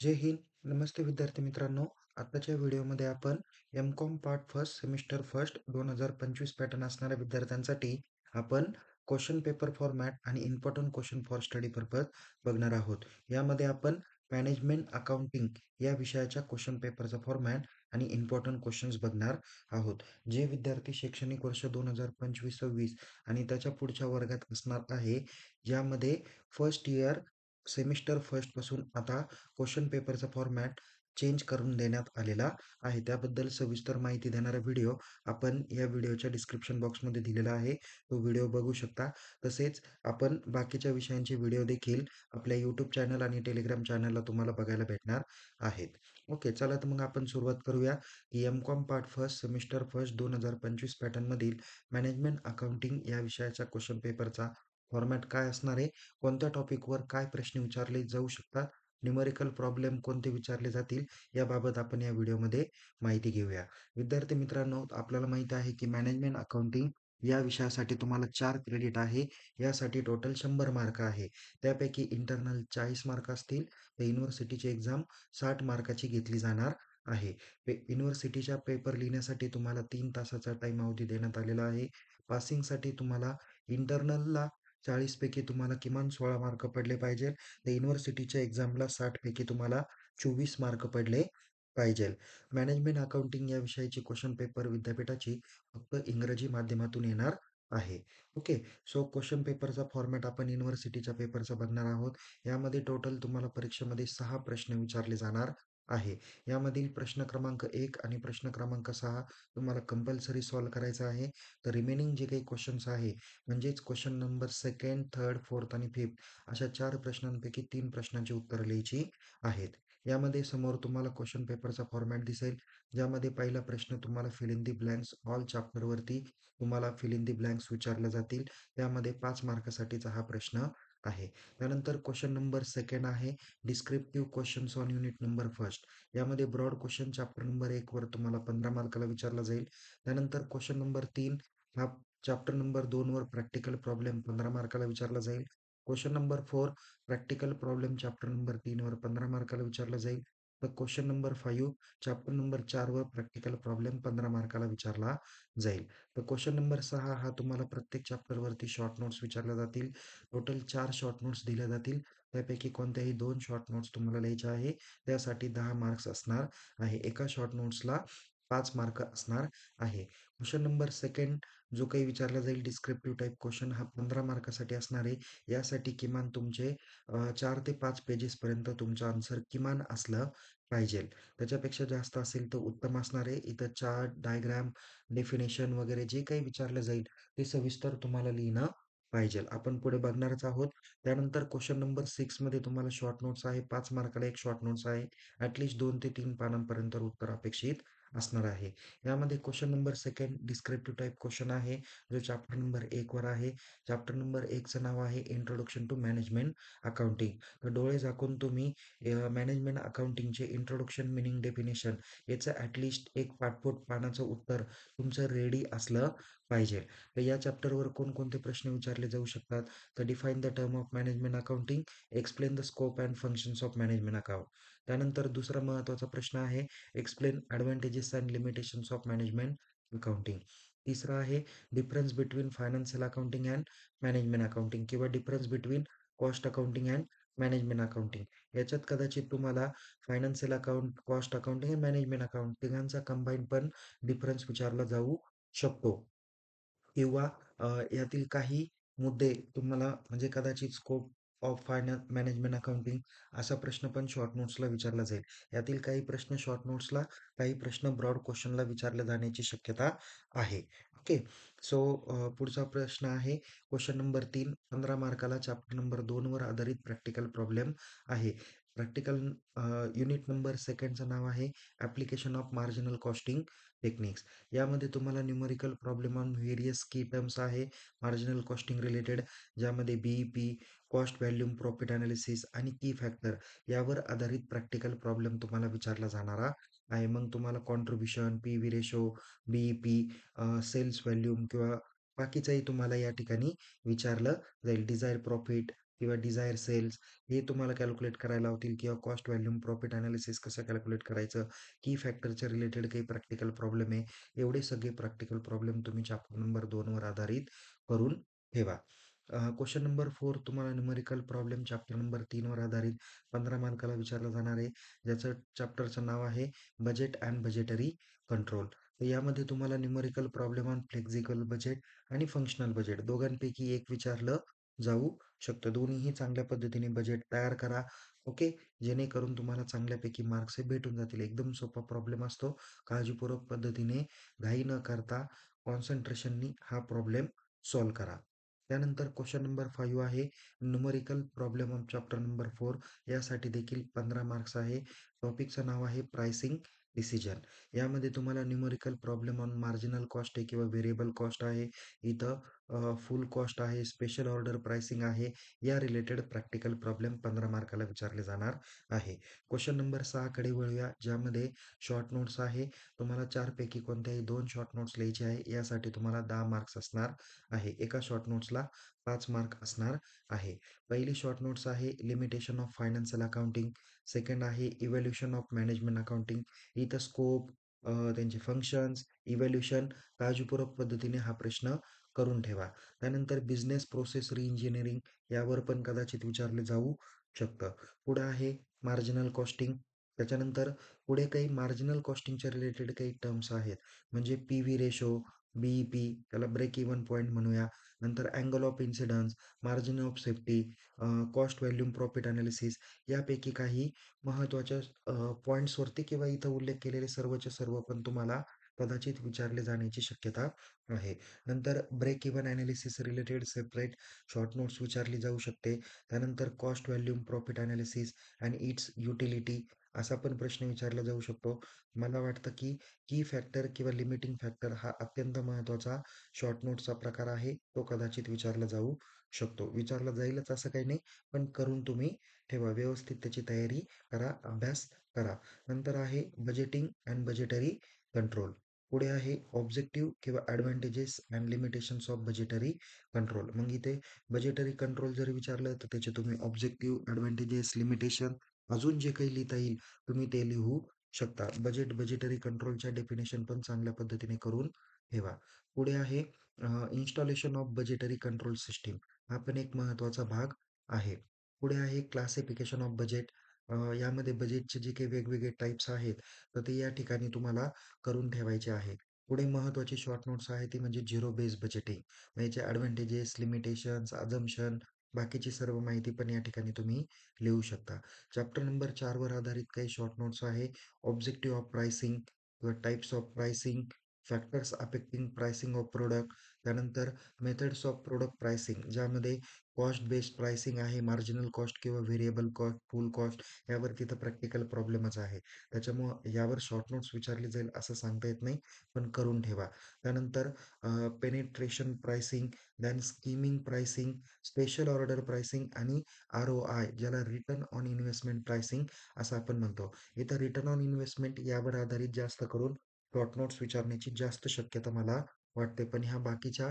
जय हिंद. नमस्ते विद्यार्थी मित्रांनो. आताच्या व्हिडिओमध्ये आपण M.Com part first semester first 2025 pattern असणाऱ्या विद्यार्थ्यांसाठी आपण क्वेश्चन पेपर फॉर्मॅट आणि important question for study purpose बघणार आहोत. यामध्ये आपण मॅनेजमेंट अकाउंटिंग या विषयाच्या क्वेश्चन पेपरचा फॉर्मॅट आणि इम्पॉर्टंट क्वेश्चन्स बघणार आहोत. जे विद्यार्थी शैक्षणिक वर्ष 2025-26 आणि त्याच्या पुढच्या वर्गात असणार आहे, यामध्ये फर्स्ट इयर सेमिस्टर फर्स्टपासून आता क्वेश्चन पेपरचा फॉर्मॅट चेंज करून देण्यात आलेला आहे. त्याबद्दल सविस्तर माहिती देणारा व्हिडिओ आपण या व्हिडिओच्या डिस्क्रिप्शन बॉक्समध्ये दिलेला आहे. तो व्हिडिओ बघू शकता. तसेच आपण बाकीच्या विषयांचे व्हिडिओ देखील आपल्या यूट्यूब चॅनल आणि टेलिग्राम चॅनलला तुम्हाला बघायला भेटणार आहेत. ओके, चला तर मग आपण सुरुवात करूया की MCom part first semester first 2025 पॅटर्नमधील मॅनेजमेंट अकाउंटिंग या विषयाच्या क्वेश्चन पेपरचा फॉर्मॅट काय असणार आहे, कोणत्या टॉपिकवर काय प्रश्न विचारले जाऊ शकतात, न्यूमेरिकल प्रॉब्लेम कोणते विचारले जातील, याबाबत आपण या व्हिडिओमध्ये माहिती घेऊया. विद्यार्थी मित्रांनो, आपल्याला माहिती आहे की मॅनेजमेंट अकाउंटिंग या विषयासाठी तुम्हाला 4 क्रेडिट आहे. यासाठी टोटल 100 मार्क आहे. त्यापैकी इंटरनल 40 मार्क असतील, तर युनिव्हर्सिटीची एक्झाम 60 मार्काची घेतली जाणार आहे. युनिव्हर्सिटीच्या पेपर लिहिण्यासाठी तुम्हाला 3 तासाचा टाइम अवधी देण्यात आलेला आहे. पासिंगसाठी तुम्हाला इंटरनलला 40 पैकी तुम्हाला किमान 16 मार्क पडले पाहिजे. तर युनिव्हर्सिटीच्या एक्झामला 60 पैकी तुम्हाला 24 मार्क पडले पाहिजे. मॅनेजमेंट अकाउंटिंग या विषयाची क्वेश्चन पेपर विद्यापीठाची फक्त इंग्रजी माध्यमातून येणार आहे. ओके, सो क्वेश्चन पेपरचा फॉर्मॅट आपण युनिव्हर्सिटीच्या पेपरचा बघणार आहोत. यामध्ये टोटल तुम्हाला परीक्षेमध्ये 6 प्रश्न विचारले जाणार आहे. यामधील प्रश्न क्रमांक 1 आणि प्रश्न क्रमांक 6 तुम्हाला कंपल्सरी सॉल्व्ह करायचा आहे. तर रिमेनिंग जे काही क्वेश्चन्स आहे, म्हणजेच question number second, third, fourth आणि फिफ्थ अशा 4 प्रश्नांपैकी 3 प्रश्नांची उत्तरं लिहायची आहेत. यामध्ये समोर तुम्हाला क्वेश्चन पेपरचा फॉर्मॅट दिसेल, ज्यामध्ये पहिला प्रश्न तुम्हाला fill in the blanks all चॅप्टरवरती तुम्हाला फिल इन दी ब्लँक्स विचारले जातील. त्यामध्ये 5 मार्कासाठीचा हा प्रश्न आहे. त्यानंतर क्वेश्चन नंबर सेकंड आहे descriptive questions on unit number first. यामध्ये ब्रॉड क्वेश्चन चॅप्टर नंबर 1 वर तुम्हाला 15 मार्काला विचारला जाईल. त्यानंतर क्वेश्चन नंबर 3 हा चॅप्टर नंबर 2 वर प्रॅक्टिकल प्रॉब्लेम 15 मार्काला विचारला जाईल. Question number 4 practical problem chapter number 3 वर 15 मार्काला विचारला जाईल. तर क्वेश्चन नंबर 5 चॅप्टर नंबर 4 वर प्रॅक्टिकल प्रॉब्लेम 15 मार्काला विचारला जाईल. तर क्वेश्चन नंबर 6 हा तुम्हाला प्रत्येक चॅप्टरवरती शॉर्ट नोट्स विचारल्या जातील. टोटल 4 शॉर्ट नोट्स दिल्या जातील. त्यापैकी कोणत्याही 2 शॉर्ट नोट्स तुम्हाला लिहायच्या आहे. त्यासाठी 10 मार्क्स असणार आहे. एका शॉर्ट नोट्सला 5 मार्क असणार आहे. क्वेश्चन नंबर सेकंड जो काही विचारला जाईल डिस्क्रिप्टिव्ह टाइप क्वेश्चन हा 15 मार्कासाठी असणार आहे. यासाठी किमान तुमचे 4 ते 5 पेजेसपर्यंत तुमचं आन्सर किमान असलं पाहिजे. त्याच्यापेक्षा जास्त असेल तर उत्तम असणार आहे. इथं चार्ट, डायग्राम, डेफिनेशन वगैरे जे काही विचारलं जाईल ते सविस्तर तुम्हाला लिहिणं पाहिजे. आपण पुढे बघणारच आहोत. त्यानंतर क्वेश्चन नंबर 6 मध्ये तुम्हाला शॉर्ट नोट्स आहे. 5 मार्काला एक शॉर्ट नोट्स आहे. ॲटलीस्ट 2 ते 3 पानांपर्यंत उत्तर अपेक्षित असणार आहे. यामध्ये question number second descriptive type question आहे, जो चॅप्टर नंबर 1 वर आहे. चॅप्टर नंबर 1चं नाव आहे इंट्रोडक्शन टू मॅनेजमेंट अकाउंटिंग. तर डोळे झाकून तुम्ही मॅनेजमेंट अकाउंटिंगचे इंट्रोडक्शन, मिनिंग, डेफिनेशन याचं ॲटलीस्ट एक पाठपोट पानाचं उत्तर तुमचं रेडी असलं पाहिजे. तर या चॅप्टरवर कोणकोणते प्रश्न विचारले जाऊ शकतात, तर define the term of management accounting, explain the scope and functions of management account. त्यानंतर दुसरा महत्त्वाचा प्रश्न आहे explain advantages and limitations of management accounting. तिसरा आहे difference between financial accounting and management accounting किंवा difference between cost accounting and management accounting. याच्यात कदाचित तुम्हाला फायनान्शियल अकाउंट, कॉस्ट अकाउंटिंग आणि मॅनेजमेंट अकाउंट तिघांचा कंबाईन पण डिफरन्स विचारला जाऊ शकतो. किंवा यातील काही मुद्दे तुम्हाला म्हणजे कदाचित स्कोप ऑफ मॅनेजमेंट अकाउंटिंग असा प्रश्न पण शॉर्ट नोट्सला विचारला जाईल. यातील काही प्रश्न शॉर्ट नोट्सला, काही प्रश्न ब्रॉड क्वेश्चनला विचारले जाण्याची शक्यता आहे. ओके, सो पुढचा प्रश्न आहे क्वेश्चन नंबर 3 15 मार्काला चॅप्टर नंबर 2 वर आधारित प्रॅक्टिकल प्रॉब्लेम आहे. प्रॅक्टिकल युनिट नंबर सेकंडचं नाव आहे application of marginal costing techniques. यामध्ये तुम्हाला न्यूमेरिकल प्रॉब्लेम ऑन व्हेरियस की टर्म्स आहे मार्जिनल कॉस्टिंग रिलेटेड, ज्यामध्ये BEP, cost volume profit analysis आणि की फॅक्टर यावर आधारित प्रॅक्टिकल प्रॉब्लेम तुम्हाला विचारला जाणारा आहे. मग तुम्हाला contribution, PV ratio, BEP, sales volume किंवा बाकीचंही तुम्हाला या ठिकाणी विचारलं जाईल. डिझायर प्रॉफिट, किंवा डिझायर सेल्स हे तुम्हाला कॅल्क्युलेट करायला लावतील किंवा कॉस्ट व्हॅल्यूम प्रॉफिट ॲनालिसिस कसं कॅल्क्युलेट करायचं, की फॅक्टरच्या रिलेटेड काही प्रॅक्टिकल प्रॉब्लेम आहे. एवढे सगळे प्रॅक्टिकल प्रॉब्लेम तुम्ही चॅप्टर नंबर 2 वर आधारित करून ठेवा. क्वेश्चन नंबर 4 तुम्हाला न्यूमेरिकल प्रॉब्लेम चॅप्टर नंबर 3 वर आधारित 15 मार्काला विचारलं जाणार आहे. ज्याचं चॅप्टरचं नाव आहे बजेट अँड बजेटरी कंट्रोल. तर यामध्ये तुम्हाला numerical problem on flexible budget आणि फंक्शनल बजेट दोघांपैकी एक विचारलं जाऊ शकतं. दोन्हीही चांगल्या पद्धतीने बजेट तयार करा. ओके. जेणेकरून तुम्हाला चांगल्यापैकी मार्क्स हे भेटून जातील. एकदम सोपा प्रॉब्लेम असतो. काळजीपूर्वक पद्धतीने घाई न करता कॉन्सन्ट्रेशननी हा प्रॉब्लेम सॉल्व्ह करा. त्यानंतर क्वेश्चन नंबर 5 आहे numerical problem of chapter number 4. यासाठी देखील 15 मार्क्स आहे. टॉपिकचं नाव आहे प्राइसिंग डिसिजन. यामध्ये तुम्हाला numerical problem on marginal cost आहे किंवा व्हेरिएबल कॉस्ट आहे. इथं फुल कॉस्ट आहे, स्पेशल ऑर्डर प्राइसिंग आहे. या रिलेटेड प्रॅक्टिकल प्रॉब्लेम 15 मार्काला विचारले जाणार आहे. क्वेश्चन नंबर 6 कडे वळूया, ज्यामध्ये शॉर्ट नोट्स आहे. तुम्हाला 4 पैकी कोणत्याही 2 शॉर्ट नोट्स लिहायचे आहे. यासाठी तुम्हाला 10 मार्क्स असणार आहे. एका शॉर्ट नोट्सला 5 मार्क असणार आहे. पहिली शॉर्ट नोट्स आहे limitation of financial accounting. Second आहे इव्हॅल्युएशन ऑफ मॅनेजमेंट अकाउंटिंग. इथं स्कोप, त्यांचे फंक्शन्स, इव्हॅल्युएशन काळजीपूर्वक पद्धतीने हा प्रश्न करून ठेवा. त्यानंतर बिझनेस प्रोसेस रिइंजिनिअरिंग यावर पण कदाचित विचारले जाऊ शकतं. पुढे आहे मार्जिनल कॉस्टिंग. त्याच्यानंतर पुढे काही मार्जिनल कॉस्टिंगच्या रिलेटेड काही टर्म्स आहेत. म्हणजे पी-व्ही रेशो, बी-ई-पी, त्याला ब्रेक इव्हन पॉईंट म्हणूया. नंतर angle of incidence, margin of safety, cost volume profit analysis यापैकी काही महत्त्वाच्या पॉईंट्सवरती किंवा इथं उल्लेख केलेले सर्वचे सर्व पण तुम्हाला कदाचित विचारले जाण्याची शक्यता आहे. नंतर break even analysis related separate short notes विचारली जाऊ शकते. त्यानंतर cost volume profit analysis and its utility असा पण प्रश्न विचारला जाऊ शकतो. मला वाटतं की की फॅक्टर किंवा लिमिटिंग फॅक्टर हा अत्यंत महत्त्वाचा शॉर्ट नोट्सचा प्रकार आहे. तो कदाचित विचारला जाऊ शकतो. विचारला जाईलच असं काही नाही, पण करून तुम्ही ठेवा. व्यवस्थित त्याची तयारी करा, अभ्यास करा. नंतर आहे बजेटिंग अँड बजेटरी कंट्रोल. पुढे आहे ऑब्जेक्टिव्ह किंवा advantages and limitations of budgetary control. मग इथे बजेटरी कंट्रोल जर विचारलं तर त्याचे तुम्ही ऑब्जेक्टिव्ह, ॲडव्हांटेजेस, लिमिटेशन अजून जे काही लिहिता येईल तुम्ही ते लिहू शकता. बजेटरी कंट्रोलच्या डेफिनेशन पण चांगल्या पद्धतीने करून ठेवा. पुढे आहे installation of budgetary control system. हा पण एक महत्त्वाचा भाग आहे. पुढे आहे क्लासिफिकेशन ऑफ बजेट. यामध्ये बजेटचे जे काही वेगवेगळे टाइप्स आहेत, तर ते या ठिकाणी तुम्हाला करून ठेवायचे आहे. पुढे महत्त्वाची शॉर्ट नोट्स आहे ती म्हणजे झिरो बेस बजेटिंग. याचे ॲडव्हांटेजेस, लिमिटेशन्स, अझम्पशन बाकीची सर्व माहिती पण या ठिकाणी तुम्ही लिहू शकता. चॅप्टर नंबर 4 वर आधारित काही शॉर्ट नोट्स आहे. ऑब्जेक्टिव्ह ऑफ प्राइसिंग किंवा types of pricing, factors affecting pricing of product, त्यानंतर मेथड्स ऑफ प्रोडक्ट प्राइसिंग ज्यामध्ये कॉस्ट बेस्ड प्राइसिंग आहे, मार्जिनल कॉस्ट किंवा व्हेरिएबल कॉस्ट, फुल कॉस्ट यावर तिथं प्रॅक्टिकल प्रॉब्लेमच आहे. त्याच्यामुळं यावर शॉर्ट नोट्स विचारली जाईल असं सांगता येत नाही, पण करून ठेवा. त्यानंतर penetration pricing, then skimming pricing, special order pricing आणि आर-ओ-आय ज्याला रिटर्न ऑन इन्व्हेस्टमेंट प्राइसिंग असं आपण म्हणतो. इथं रिटर्न ऑन इन्व्हेस्टमेंट यावर आधारित जास्त करून शॉर्ट नोट्स विचारण्याची जास्त शक्यता मला वाटते. पण ह्या बाकीच्या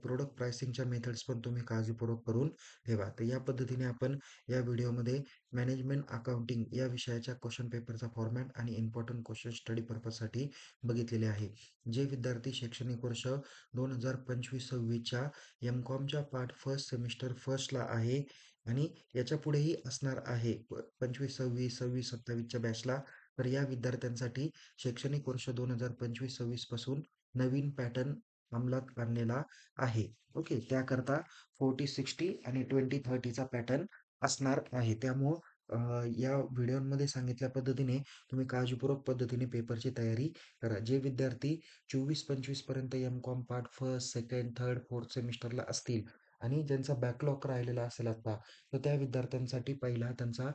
प्रोडक्ट प्राइसिंगच्या मेथड्स पण तुम्ही काळजीपूर्वक करून ठेवा. तर या पद्धतीने आपण या व्हिडिओमध्ये मॅनेजमेंट अकाउंटिंग या विषयाच्या क्वेश्चन पेपरचा फॉर्मॅट आणि इम्पॉर्टंट क्वेश्चन स्टडी पर्पजसाठी बघितलेले आहे. जे विद्यार्थी शैक्षणिक वर्ष 2025-26च्या एम-कॉमच्या पार्ट फर्स्ट सेमिस्टर फर्स्टला आहे आणि याच्या पुढेही असणार आहे 25-26, 26-27च्या बॅचला, तर या विद्यार्थ्यांसाठी शैक्षणिक वर्ष 2025-26 पासून नवीन पॅटर्न अंमलात आणलेला आहे. ओके. त्याकरता 40-60 आणि 20-30चा पॅटर्न असणार आहे. त्यामुळं या व्हिडिओमध्ये सांगितल्या पद्धतीने तुम्ही काळजीपूर्वक पद्धतीने पेपरची तयारी करा. जे विद्यार्थी 24-25 पर्यंत MCom part first, second, third, fourth सेमिस्टरला असतील आणि ज्यांचा बॅकलॉग राहिलेला असेल आता, तर त्या विद्यार्थ्यांसाठी पहिला त्यांचा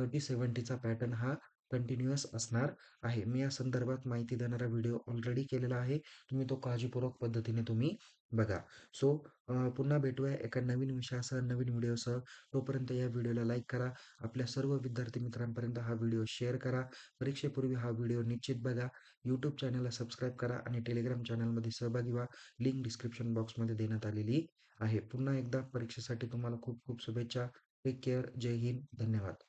30-70चा पॅटर्न हा कंटिन्युअस असणार आहे. मी या संदर्भात माहिती देणारा व्हिडिओ ऑलरेडी केलेला आहे. तुम्ही तो काळजीपूर्वक पद्धतीने तुम्ही बघा. सो पुन्हा भेटूया एका नवीन विषयासह, नवीन व्हिडिओसह. तोपर्यंत या व्हिडिओला लाईक करा. आपल्या सर्व विद्यार्थी मित्रांपर्यंत हा व्हिडिओ शेअर करा. परीक्षेपूर्वी हा व्हिडिओ निश्चित बघा. यूट्यूब चॅनलला सबस्क्राईब करा आणि टेलिग्राम चॅनलमध्ये सहभागी व्हा. लिंक डिस्क्रिप्शन बॉक्समध्ये देण्यात आलेली आहे. पुन्हा एकदा परीक्षेसाठी तुम्हाला खूप खूप शुभेच्छा. Take care. जय हिंद. धन्यवाद.